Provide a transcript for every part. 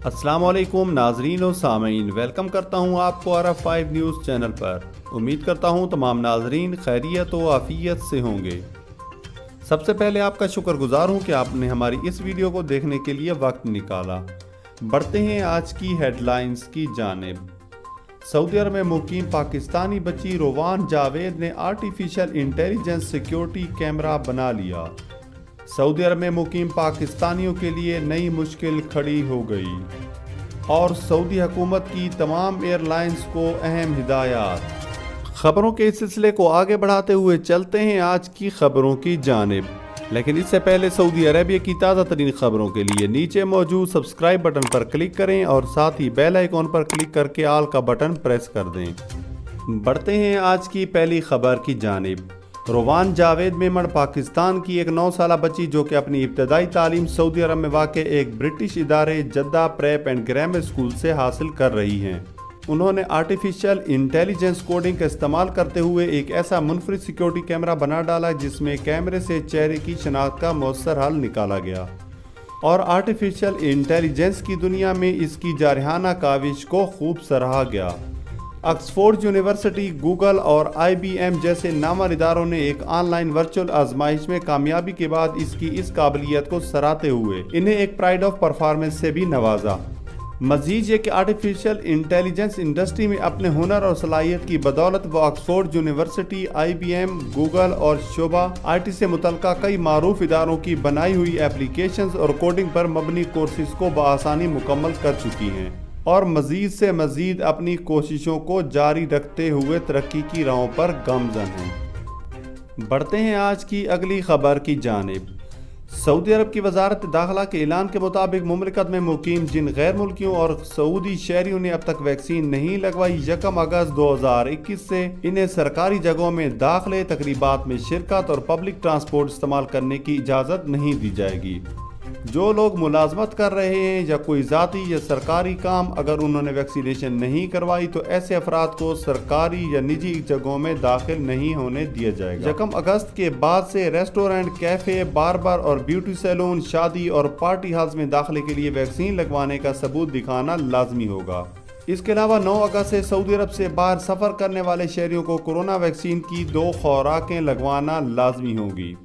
अस्सलाम वालेकुम नाजरीन और सामीन, वेलकम करता हूं आपको RF5 न्यूज़ चैनल पर। उम्मीद करता हूं तमाम नाजरीन खैरियत व आफियत से होंगे। सबसे पहले आपका शुक्रगुजार हूं कि आपने हमारी इस वीडियो को देखने के लिए वक्त निकाला। बढ़ते हैं आज की हेडलाइंस की जानिब। सऊदी अरब में मुकीम पाकिस्तानी बच्ची रोवान जावेद ने आर्टिफिशियल इंटेलिजेंस सिक्योरिटी कैमरा बना लिया। सऊदी अरब में मुकीम पाकिस्तानियों के लिए नई मुश्किल खड़ी हो गई और सऊदी हुकूमत की तमाम एयरलाइंस को अहम हिदायत। खबरों के इस सिलसिले को आगे बढ़ाते हुए चलते हैं आज की खबरों की जानिब, लेकिन इससे पहले सऊदी अरेबिया की ताज़ा तरीन खबरों के लिए नीचे मौजूद सब्सक्राइब बटन पर क्लिक करें और साथ ही बेल आइकॉन पर क्लिक करके आल का बटन प्रेस कर दें। बढ़ते हैं आज की पहली खबर की जानिब। रोवान जावेद मेमन पाकिस्तान की एक 9 साला बच्ची जो कि अपनी इब्तदाई तालीम सऊदी अरब में वाक़ एक ब्रिटिश इदारे Jeddah prep and grammar school से हासिल कर रही हैं। उन्होंने आर्टिफिशियल इंटेलिजेंस कोडिंग का इस्तेमाल करते हुए एक ऐसा मुनफरिद सिक्योरिटी कैमरा बना डाला जिसमें कैमरे से चेहरे की शनाख्त का मौसर हल निकाला गया और आर्टिफिशियल इंटेलिजेंस की दुनिया में इसकी जारहाना काविश को खूब सराहा गया। ऑक्सफोर्ड यूनिवर्सिटी, गूगल और IBM जैसे नामवर इदारों ने एक ऑनलाइन वर्चुअल आजमाइश में कामयाबी के बाद इसकी इस काबिलियत को सराहते हुए इन्हें एक प्राइड ऑफ परफॉर्मेंस से भी नवाजा। मजीद ये कि आर्टिफिशियल इंटेलिजेंस इंडस्ट्री में अपने हुनर और सलाहियत की बदौलत वो ऑक्सफोर्ड यूनिवर्सिटी, IBM, गूगल और शोबा IT से मुतल्लिका कई मारूफ इदारों की बनाई हुई एप्लीकेशंस और कोडिंग पर मबनी कोर्सेज को बआसानी मुकम्मल कर चुकी हैं और मजीद से मजीद अपनी कोशिशों को जारी रखते हुए तरक्की की राहों पर गामज़न हैं। बढ़ते हैं आज की अगली खबर की जानिब। सऊदी अरब की वजारत दाखिला के ऐलान के मुताबिक मुमलिकत में मुकीम जिन गैर मुल्कियों और सऊदी शहरियों ने अब तक वैक्सीन नहीं लगवाई, 1 अगस्त 2021 से इन्हें सरकारी जगहों में दाखिले, तकरीबात में शिरकत और पब्लिक ट्रांसपोर्ट इस्तेमाल करने की इजाज़त नहीं दी जाएगी। जो लोग मुलाजमत कर रहे हैं या कोई ज़ाती या सरकारी काम, अगर उन्होंने वैक्सीनेशन नहीं करवाई तो ऐसे अफराद को सरकारी या निजी जगहों में दाखिल नहीं होने दिया जाएगा। 1 अगस्त के बाद से रेस्टोरेंट, कैफ़े, बार्बर और ब्यूटी सैलून, शादी और पार्टी हॉल्स में दाखिले के लिए वैक्सीन लगवाने का सबूत दिखाना लाजमी होगा। इसके अलावा 9 अगस्त से सऊदी अरब से बाहर सफ़र करने वाले शहरियों को कोरोना वैक्सीन की 2 खुराकें लगवाना लाजमी होगी।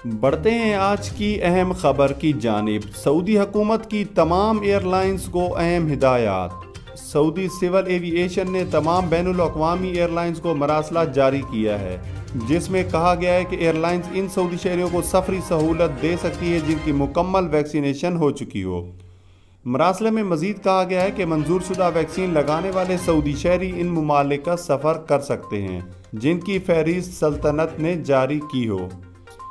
बढ़ते हैं आज की अहम खबर की जानिब। सऊदी हुकूमत की तमाम एयरलाइंस को अहम हिदायत। सऊदी सिविल एविएशन ने तमाम बैनुल अक़वामी एयरलाइंस को मरासला जारी किया है जिसमें कहा गया है कि एयरलाइंस इन सऊदी शहरियों को सफरी सहूलत दे सकती है जिनकी मुकम्मल वैक्सीनेशन हो चुकी हो। मरासले में मजीद कहा गया है कि मंजूर शुदा वैक्सीन लगाने वाले सऊदी शहरी इन मुमालिक का सफ़र कर सकते हैं जिनकी फहरिस्त सल्तनत ने जारी की हो।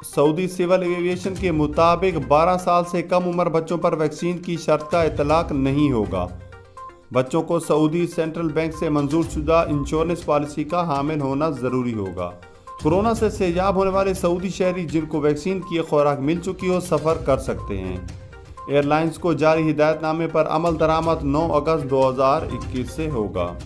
सऊदी सिविल एविएशन के मुताबिक 12 साल से कम उम्र बच्चों पर वैक्सीन की शर्त का इतलाक नहीं होगा। बच्चों को सऊदी सेंट्रल बैंक से मंजूर शुदा इंश्योरेंस पॉलिसी का हामिल होना ज़रूरी होगा। कोरोना से सेहजाब होने वाले सऊदी शहरी जिनको वैक्सीन की खुराक मिल चुकी हो सफ़र कर सकते हैं। एयरलाइंस को जारी हिदायतनामे पर अमल दरामद 9 अगस्त 2021 से होगा।